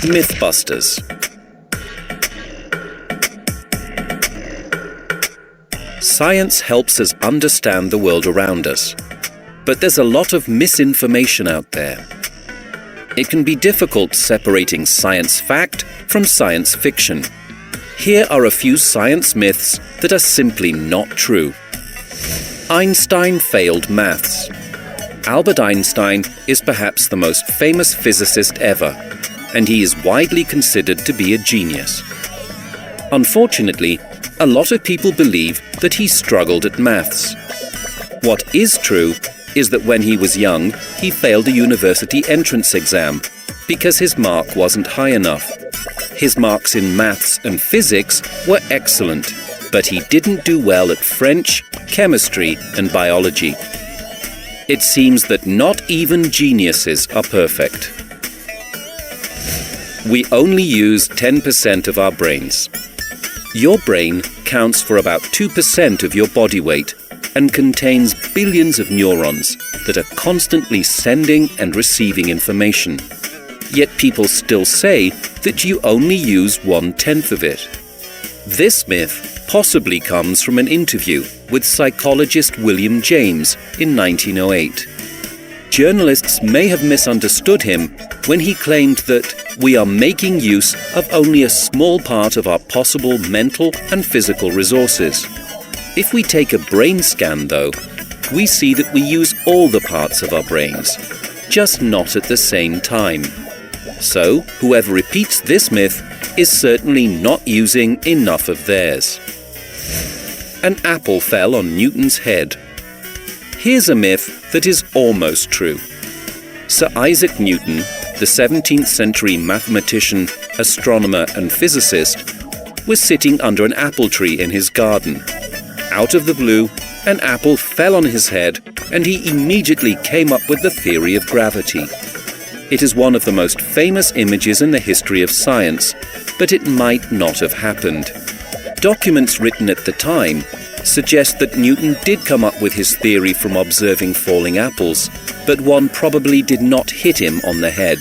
Mythbusters. Science helps us understand the world around us, but there's a lot of misinformation out there. It can be difficult separating science fact from science fiction. Here are a few science myths that are simply not true. Einstein failed maths. Albert Einstein is perhaps the most famous physicist ever, and he is widely considered to be a genius. Unfortunately, a lot of people believe that he struggled at maths. What is true is that when he was young, he failed a university entrance exam because his mark wasn't high enough. His marks in maths and physics were excellent, but he didn't do well at French, chemistry, and biology. It seems that not even geniuses are perfect. We only use 10% of our brains. Your brain counts for about 2% of your body weight and contains billions of neurons that are constantly sending and receiving information. Yet people still say that you only use 1/10 of it. This myth possibly comes from an interview with psychologist William James in 1908. Journalists may have misunderstood him when he claimed that we are making use of only a small part of our possible mental and physical resources. If we take a brain scan, though, we see that we use all the parts of our brains, just not at the same time. So, whoever repeats this myth is certainly not using enough of theirs. An apple fell on Newton's head. Here's a myth that is almost true. Sir Isaac Newton, the 17th century mathematician, astronomer and physicist, was sitting under an apple tree in his garden. Out of the blue, an apple fell on his head and he immediately came up with the theory of gravity. It is one of the most famous images in the history of science, but it might not have happened. Documents written at the time suggest that Newton did come up with his theory from observing falling apples, but one probably did not hit him on the head.